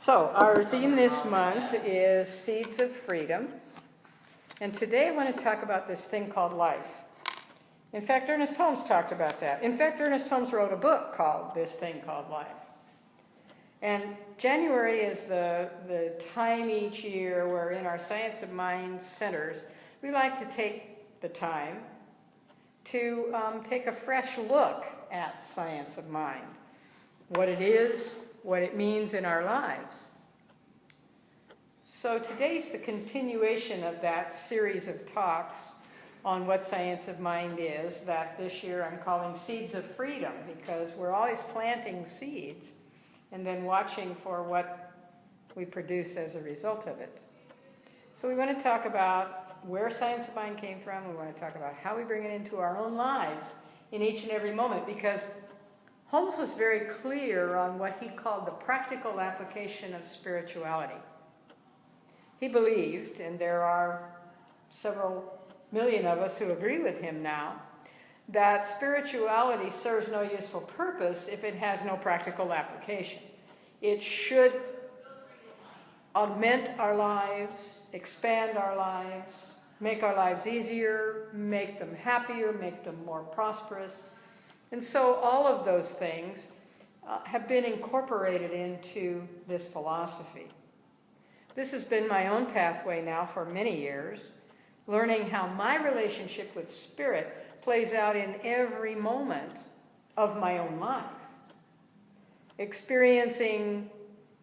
So our theme this month is Seeds of Freedom. And today I want to talk about this thing called life. In fact, Ernest Holmes talked about that. In fact, Ernest Holmes wrote a book called This Thing Called Life. And January is the time each year where in our Science of Mind centers, we like to take the time to take a fresh look at Science of Mind. What it is, what it means in our lives. So today's the continuation of that series of talks on what Science of Mind is, that this year I'm calling Seeds of Freedom, because we're always planting seeds and then watching for what we produce as a result of it. So we want to talk about where Science of Mind came from. We want to talk about how we bring it into our own lives in each and every moment, because Holmes was very clear on what he called the practical application of spirituality. He believed, and there are several million of us who agree with him now, that spirituality serves no useful purpose if it has no practical application. It should augment our lives, expand our lives, make our lives easier, make them happier, make them more prosperous. And so all of those things have been incorporated into this philosophy. This has been my own pathway now for many years, learning how my relationship with Spirit plays out in every moment of my own life. Experiencing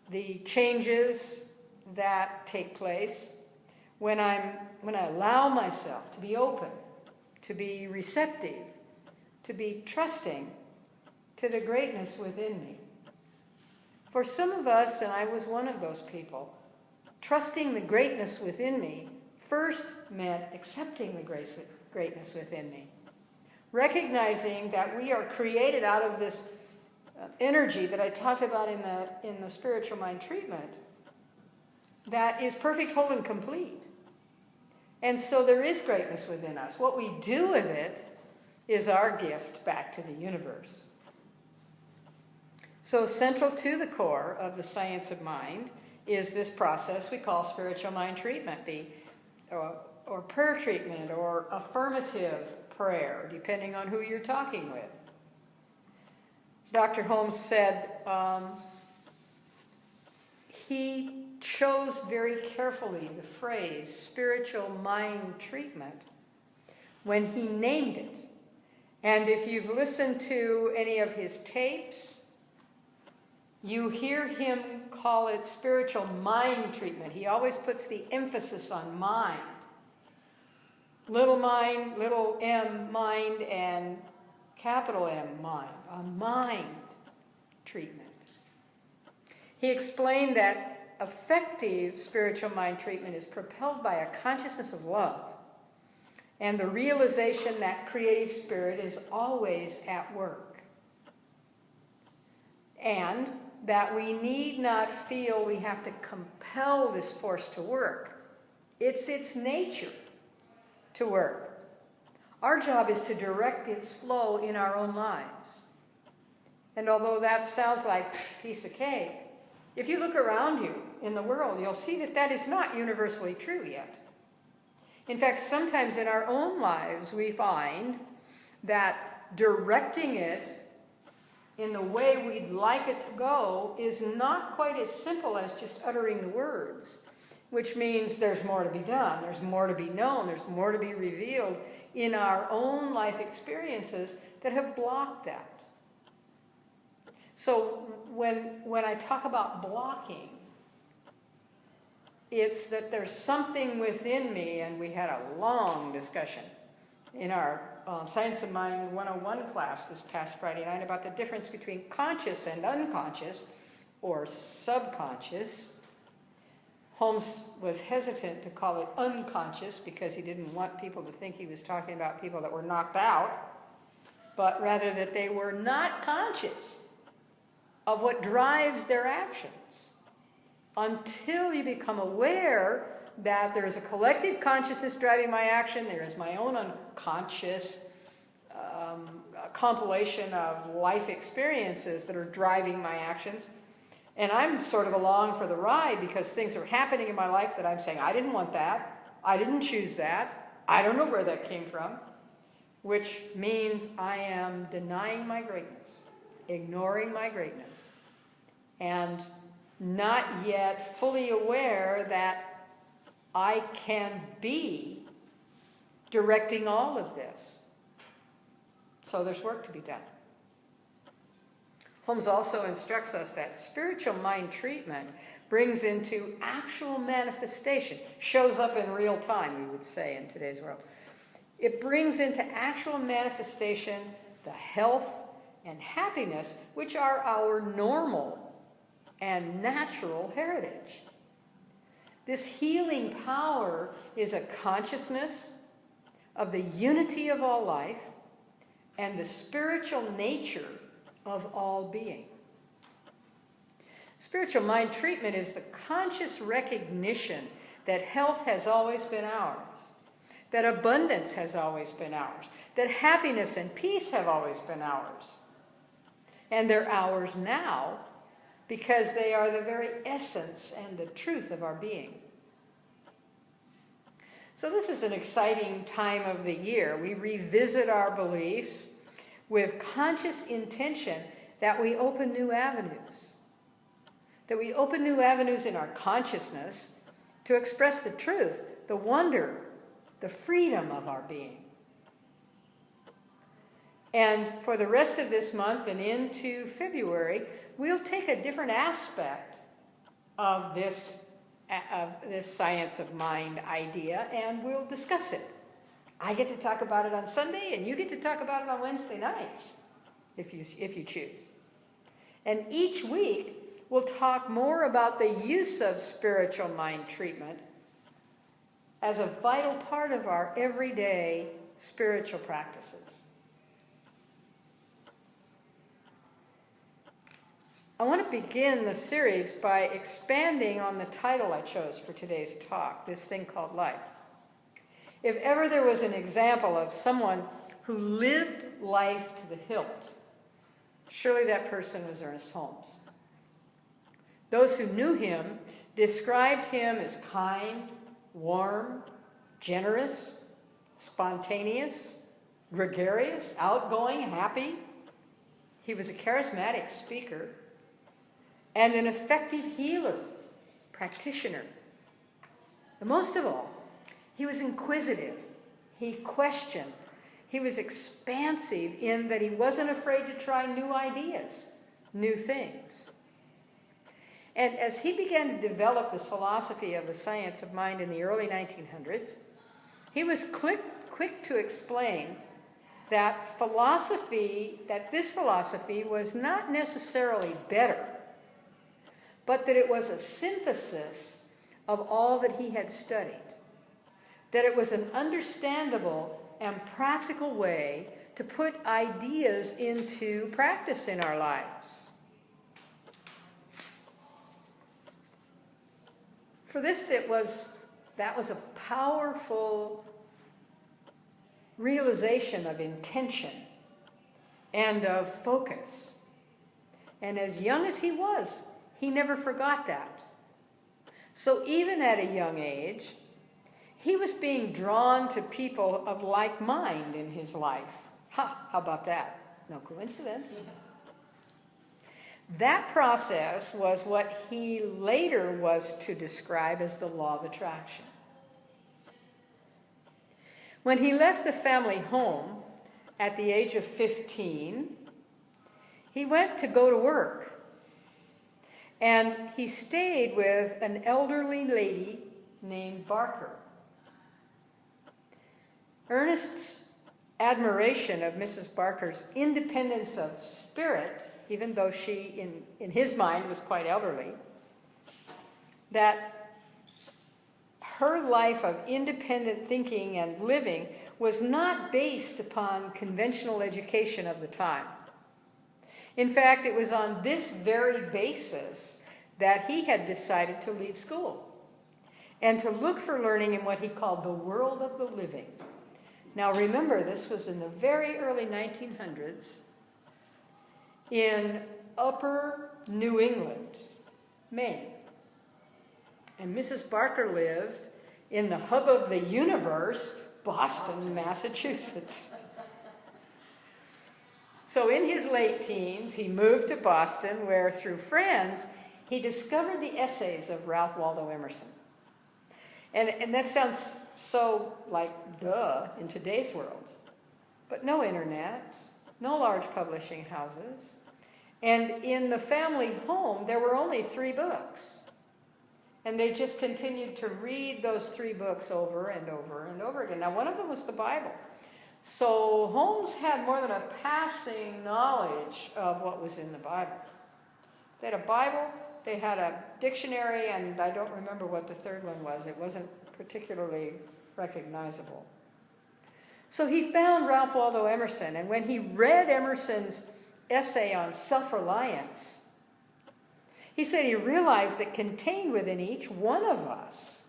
the changes that take place when I allow myself to be open, to be receptive, to be trusting to the greatness within me. For some of us, and I was one of those people, trusting the greatness within me first meant accepting the greatness within me. Recognizing that we are created out of this energy that I talked about in the spiritual mind treatment that is perfect, whole, and complete. And so there is greatness within us. What we do with it is our gift back to the universe. So central to the core of the Science of Mind is this process we call spiritual mind treatment, or prayer treatment, or affirmative prayer, depending on who you're talking with. Dr. Holmes said he chose very carefully the phrase spiritual mind treatment when he named it. And if you've listened to any of his tapes, you hear him call it spiritual mind treatment. He always puts the emphasis on mind. Little mind, little m, mind, and capital M, mind. A mind treatment. He explained that effective spiritual mind treatment is propelled by a consciousness of love and the realization that creative spirit is always at work. And that we need not feel we have to compel this force to work. It's its nature to work. Our job is to direct its flow in our own lives. And although that sounds like a piece of cake, if you look around you in the world, you'll see that that is not universally true yet. In fact, sometimes in our own lives, we find that directing it in the way we'd like it to go is not quite as simple as just uttering the words, which means there's more to be done, there's more to be known, there's more to be revealed in our own life experiences that have blocked that. So when I talk about blocking, it's that there's something within me, and we had a long discussion in our Science of Mind 101 class this past Friday night about the difference between conscious and unconscious, or subconscious. Holmes was hesitant to call it unconscious because he didn't want people to think he was talking about people that were knocked out, but rather that they were not conscious of what drives their actions until you become aware that there is a collective consciousness driving my action, there is my own unconscious compilation of life experiences that are driving my actions, And I'm sort of along for the ride because things are happening in my life that I'm saying, I didn't want that. I didn't choose that. I don't know where that came from. Which means I am denying my greatness, ignoring my greatness, and not yet fully aware that I can be directing all of this. So there's work to be done. Holmes also instructs us that spiritual mind treatment brings into actual manifestation, shows up in real time, we would say in today's world. It brings into actual manifestation the health and happiness which are our normal and natural heritage. This healing power is a consciousness of the unity of all life and the spiritual nature of all being. Spiritual mind treatment is the conscious recognition that health has always been ours, that abundance has always been ours, that happiness and peace have always been ours. And they're ours now because they are the very essence and the truth of our being. So this is an exciting time of the year. We revisit our beliefs with conscious intention that we open new avenues. That we open new avenues in our consciousness to express the truth, the wonder, the freedom of our being. And for the rest of this month and into February, we'll take a different aspect of this science of mind idea, and we'll discuss it. I get to talk about it on Sunday, and you get to talk about it on Wednesday nights, if you choose. And each week, we'll talk more about the use of spiritual mind treatment as a vital part of our everyday spiritual practices. I want to begin the series by expanding on the title I chose for today's talk, this thing called life. If ever there was an example of someone who lived life to the hilt, surely that person was Ernest Holmes. Those who knew him described him as kind, warm, generous, spontaneous, gregarious, outgoing, happy. He was a charismatic speaker and an effective healer, practitioner. And most of all, he was inquisitive. He questioned. He was expansive in that he wasn't afraid to try new ideas, new things. And as he began to develop this philosophy of the science of mind in the early 1900s, he was quick to explain that this philosophy was not necessarily better, but that it was a synthesis of all that he had studied, that it was an understandable and practical way to put ideas into practice in our lives. For this, that was a powerful realization of intention and of focus. And as young as he was, he never forgot that. So even at a young age, he was being drawn to people of like mind in his life. How about that? No coincidence. That process was what he later was to describe as the law of attraction. When he left the family home at the age of 15, he went to go to work. And he stayed with an elderly lady named Barker. Ernest's admiration of Mrs. Barker's independence of spirit, even though she, in his mind, was quite elderly, that her life of independent thinking and living was not based upon conventional education of the time. In fact, it was on this very basis that he had decided to leave school and to look for learning in what he called the world of the living. Now remember, this was in the very early 1900s in upper New England, Maine. And Mrs. Barker lived in the hub of the universe, Boston, Massachusetts. So in his late teens, he moved to Boston, where through friends, he discovered the essays of Ralph Waldo Emerson. And that sounds so like duh in today's world. But no internet, no large publishing houses. And in the family home, there were only 3 books. And they just continued to read those 3 books over and over and over again. Now, one of them was the Bible. So Holmes had more than a passing knowledge of what was in the Bible. They had a Bible, they had a dictionary, and I don't remember what the third one was. It wasn't particularly recognizable. So he found Ralph Waldo Emerson, and when he read Emerson's essay on self-reliance, he said he realized that contained within each one of us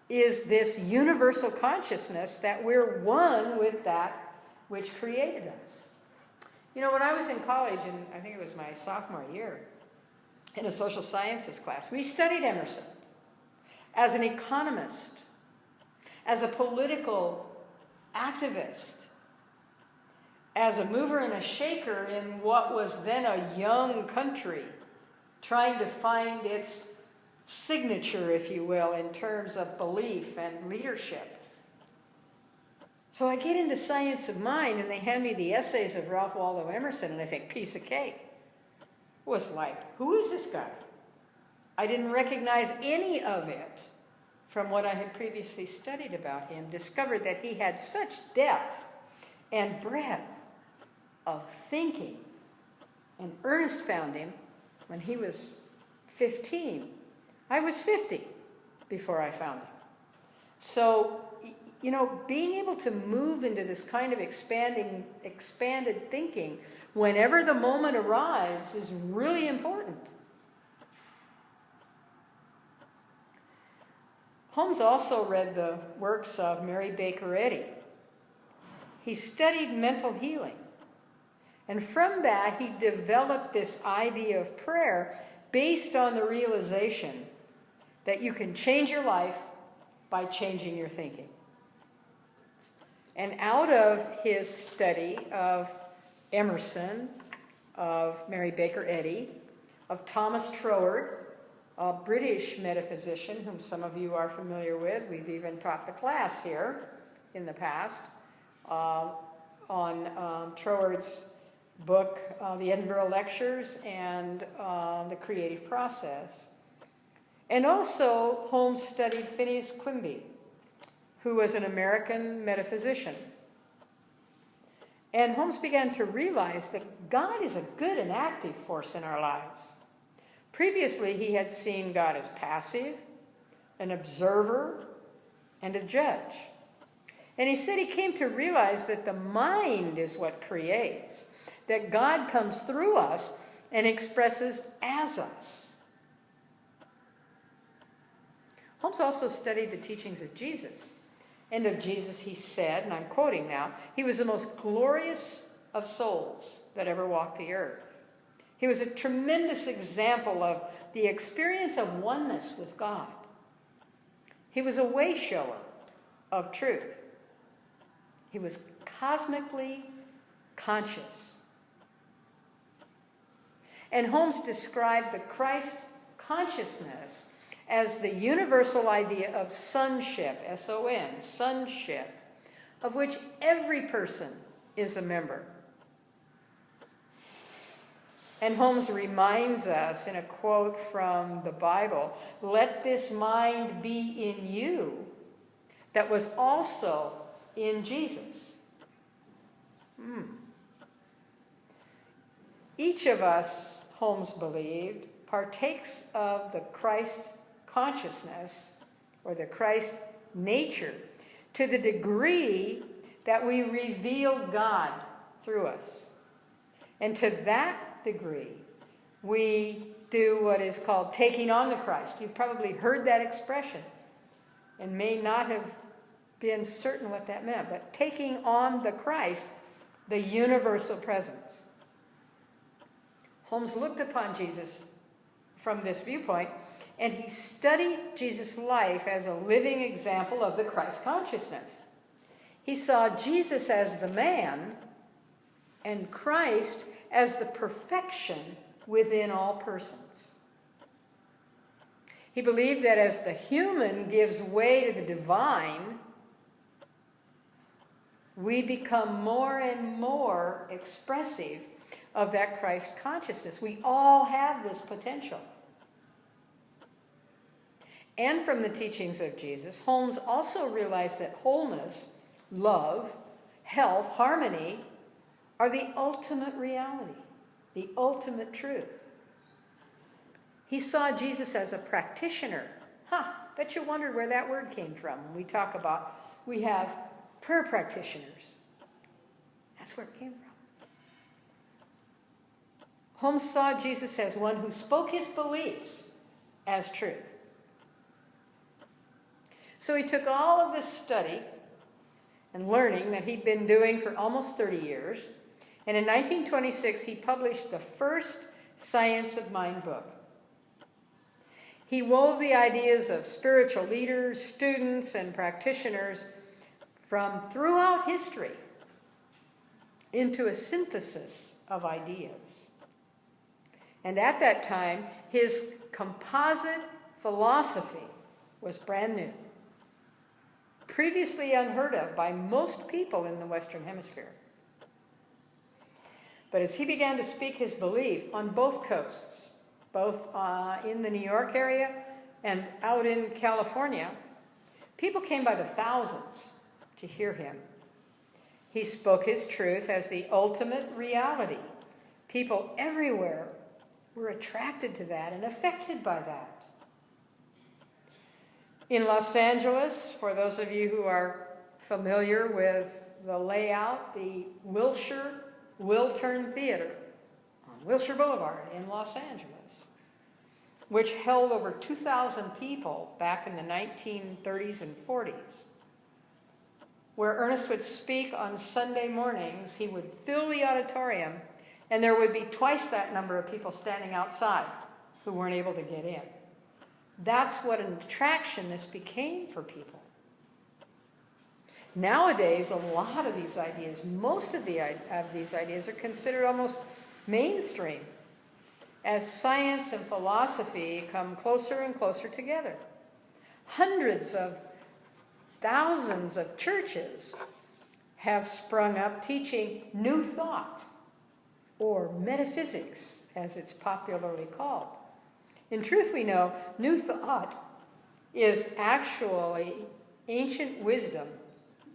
is this universal consciousness that we're one with that which created us. You know, when I was in college, and I think it was my sophomore year, in a social sciences class, we studied Emerson as an economist, as a political activist, as a mover and a shaker in what was then a young country, trying to find its signature, if you will, in terms of belief and leadership. So I get into science of mind, and they hand me the essays of Ralph Waldo Emerson, and I think, piece of cake. It was like, who is this guy? I didn't recognize any of it from what I had previously studied about him, discovered that he had such depth and breadth of thinking. And Ernest found him when he was 15. I was 50 before I found him. So, you know, being able to move into this kind of expanded thinking whenever the moment arrives is really important. Holmes also read the works of Mary Baker Eddy. He studied mental healing. And from that, he developed this idea of prayer based on the realization that you can change your life by changing your thinking. And out of his study of Emerson, of Mary Baker Eddy, of Thomas Troward, a British metaphysician whom some of you are familiar with, we've even taught the class here in the past, on Troward's book, The Edinburgh Lectures, and The Creative Process. And also, Holmes studied Phineas Quimby, who was an American metaphysician. And Holmes began to realize that God is a good and active force in our lives. Previously, he had seen God as passive, an observer, and a judge. And he said he came to realize that the mind is what creates, that God comes through us and expresses as us. Holmes also studied the teachings of Jesus. And of Jesus he said, and I'm quoting now, he was the most glorious of souls that ever walked the earth. He was a tremendous example of the experience of oneness with God. He was a way shower of truth. He was cosmically conscious. And Holmes described the Christ consciousness as the universal idea of sonship, S-O-N, sonship, of which every person is a member. And Holmes reminds us in a quote from the Bible, "Let this mind be in you that was also in Jesus." Each of us, Holmes believed, partakes of the Christ consciousness or the Christ nature to the degree that we reveal God through us. And to that degree, we do what is called taking on the Christ. You've probably heard that expression and may not have been certain what that meant, but taking on the Christ, the universal presence. Holmes looked upon Jesus from this viewpoint, and he studied Jesus' life as a living example of the Christ consciousness. He saw Jesus as the man and Christ as the perfection within all persons. He believed that as the human gives way to the divine, we become more and more expressive of that Christ consciousness. We all have this potential. And from the teachings of Jesus, Holmes also realized that wholeness, love, health, harmony are the ultimate reality, the ultimate truth. He saw Jesus as a practitioner. Bet you wondered where that word came from. We have prayer practitioners. That's where it came from. Holmes saw Jesus as one who spoke his beliefs as truth. So he took all of this study and learning that he'd been doing for almost 30 years, and in 1926 he published the first Science of Mind book. He wove the ideas of spiritual leaders, students, and practitioners from throughout history into a synthesis of ideas. And at that time, his composite philosophy was brand new, previously unheard of by most people in the Western Hemisphere. But as he began to speak his belief on both coasts, both in the New York area and out in California, people came by the thousands to hear him. He spoke his truth as the ultimate reality. People everywhere were attracted to that and affected by that. In Los Angeles, for those of you who are familiar with the layout, the Wiltern Theater on Wilshire Boulevard in Los Angeles, which held over 2,000 people back in the 1930s and 40s, where Ernest would speak on Sunday mornings. He would fill the auditorium, and there would be twice that number of people standing outside who weren't able to get in. That's what an attraction this became for people. Nowadays, a lot of these ideas, most of these ideas are considered almost mainstream as science and philosophy come closer and closer together. Hundreds of thousands of churches have sprung up teaching New Thought, or metaphysics, as it's popularly called. In truth, we know New Thought is actually ancient wisdom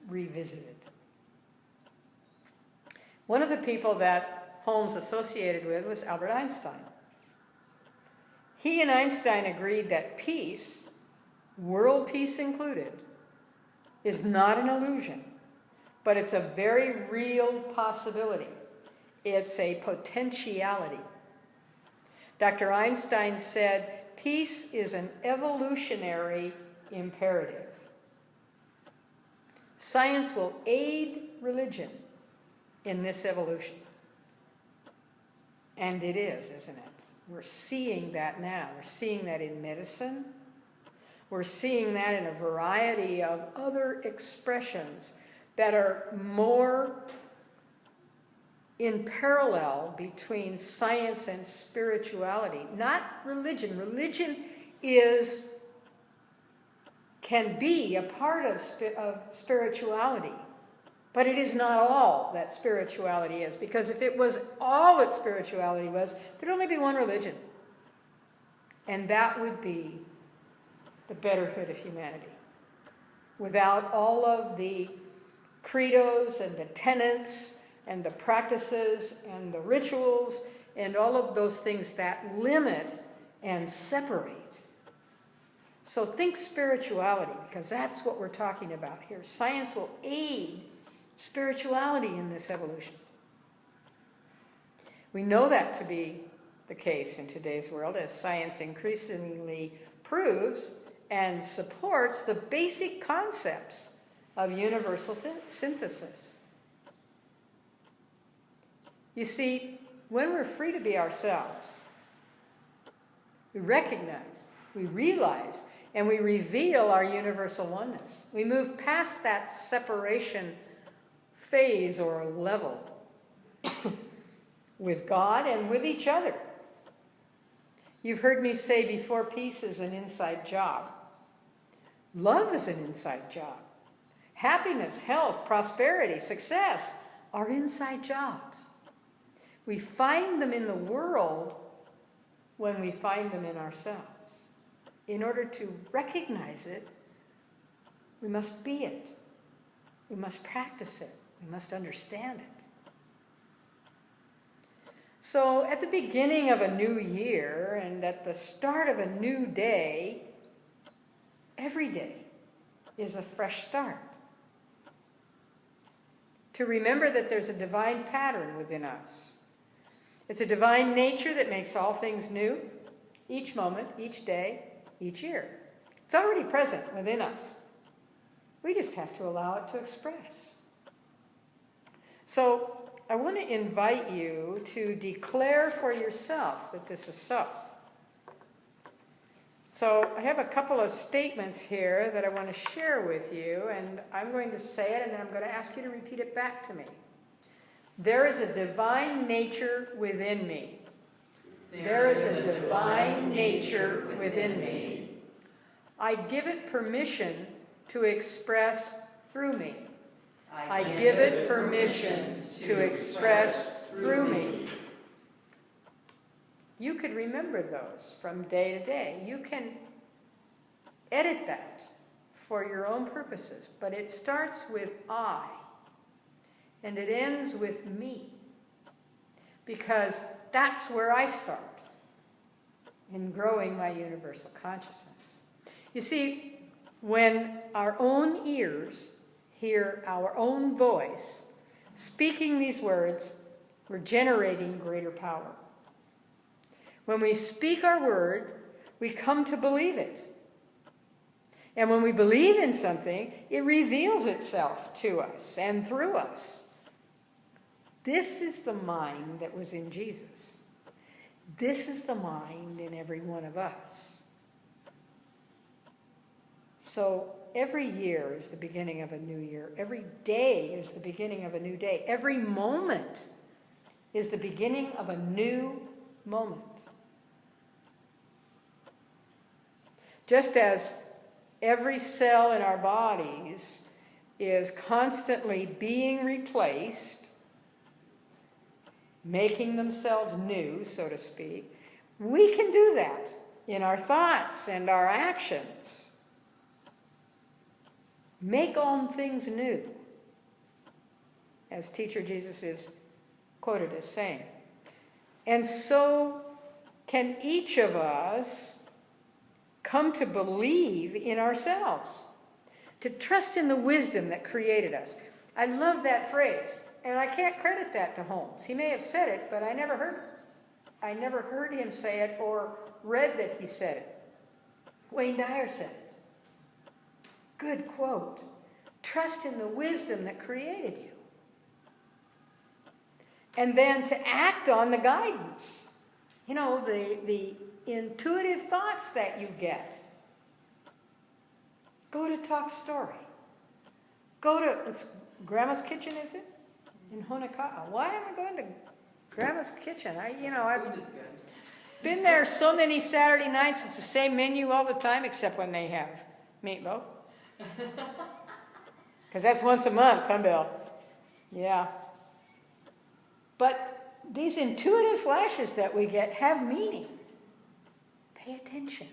revisited. One of the people that Holmes associated with was Albert Einstein. He and Einstein agreed that peace, world peace included, is not an illusion, but it's a very real possibility. It's a potentiality. Dr. Einstein said, peace is an evolutionary imperative. Science will aid religion in this evolution. And it is, isn't it? We're seeing that now. We're seeing that in medicine. We're seeing that in a variety of other expressions that are more in parallel between science and spirituality, not religion. Religion can be a part of spirituality, but it is not all that spirituality is, because if it was all that spirituality was, there'd only be one religion, and that would be the betterhood of humanity. Without all of the credos and the tenets and the practices and the rituals and all of those things that limit and separate. So think spirituality, because that's what we're talking about here. Science will aid spirituality in this evolution. We know that to be the case in today's world, as science increasingly proves and supports the basic concepts of universal synthesis. You see, when we're free to be ourselves, We recognize, we realize, and we reveal our universal oneness. We move past that separation phase or level with God and with each other. You've heard me say before, peace is an inside job. Love is an inside job. Happiness, health, prosperity, success are inside jobs. We find them in the world when we find them in ourselves. In order to recognize it, we must be it. We must practice it. We must understand it. So at the beginning of a new year and at the start of a new day, every day is a fresh start. To remember that there's a divine pattern within us. It's a divine nature that makes all things new, each moment, each day, each year. It's already present within us. We just have to allow it to express. So I want to invite you to declare for yourself that this is so. So I have a couple of statements here that I want to share with you, and I'm going to say it, and then I'm going to ask you to repeat it back to me. There is a divine nature within me. There is a divine nature within me. I give it permission to express through me. I give it permission to express through me. You could remember those from day to day. You can edit that for your own purposes, but it starts with I, and it ends with me, because that's where I start in growing my universal consciousness. You see, when our own ears hear our own voice speaking these words, we're generating greater power. When we speak our word, we come to believe it. And when we believe in something, it reveals itself to us and through us. This is the mind that was in Jesus. This is the mind in every one of us. So every year is the beginning of a new year. Every day is the beginning of a new day. Every moment is the beginning of a new moment. Just as every cell in our bodies is constantly being replaced, making themselves new, so to speak, we can do that in our thoughts and our actions. Make all things new, as Teacher Jesus is quoted as saying. And so can each of us come to believe in ourselves, to trust in the wisdom that created us. I love that phrase, and I can't credit that to Holmes. He may have said it, but I never heard him say it or read that he said it. Wayne Dyer said it. Good quote. Trust in the wisdom that created you. And then to act on the guidance. You know, the intuitive thoughts that you get. Go to Talk Story. Go to, it's Grandma's Kitchen, is it? In Honeka'a. Why am I going to Grandma's Kitchen? I've been there so many Saturday nights. It's the same menu all the time, except when they have meatloaf. Because that's once a month, huh, Bill? Yeah. But these intuitive flashes that we get have meaning. Pay attention.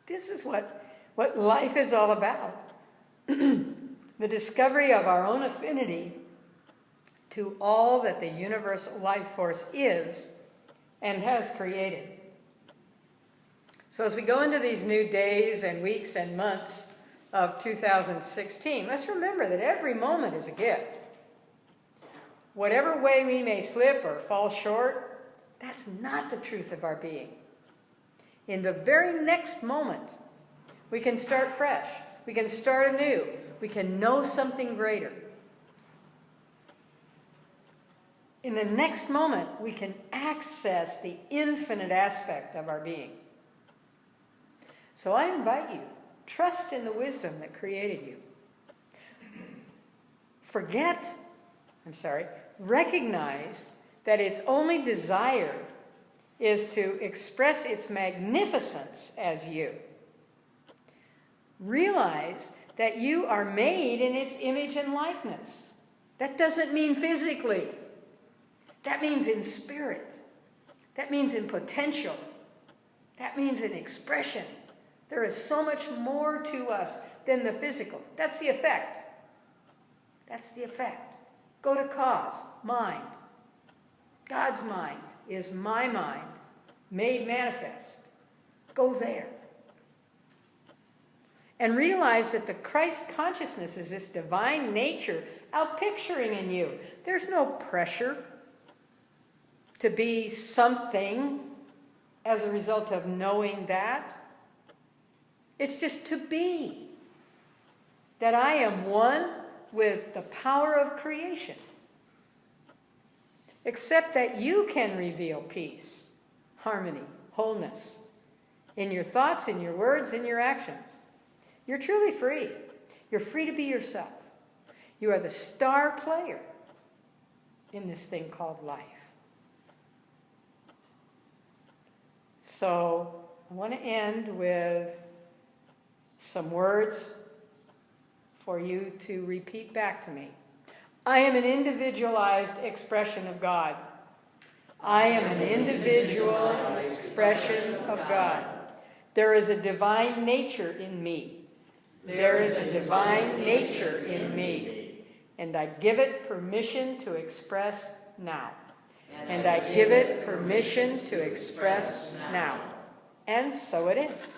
This is what life is all about. The discovery of our own affinity to all that the universal life force is and has created. So as we go into these new days and weeks and months of 2016, let's remember that every moment is a gift. Whatever way we may slip or fall short, that's not the truth of our being. In the very next moment, we can start fresh. We can start anew. We can know something greater. in the next moment, we can access the infinite aspect of our being. So I invite you, trust in the wisdom that created you. Recognize that its only desire is to express its magnificence as you. Realize that you are made in its image and likeness. That doesn't mean physically. That means in spirit. That means in potential. That means in expression. There is so much more to us than the physical. That's the effect. That's the effect. Go to cause, mind. God's mind is my mind, made manifest. Go there. And realize that the Christ consciousness is this divine nature outpicturing in you. There's no pressure to be something as a result of knowing that. It's just to be. That I am one with the power of creation. Except that you can reveal peace, harmony, wholeness in your thoughts, in your words, in your actions. You're truly free. You're free to be yourself. You are the star player in this thing called life. So I want to end with some words for you to repeat back to me. I am an individualized expression of God. I am an individual expression of God. There is a divine nature in me. There is a divine nature in me. And I give it permission to express now. And I give it permission to express now. And so it is.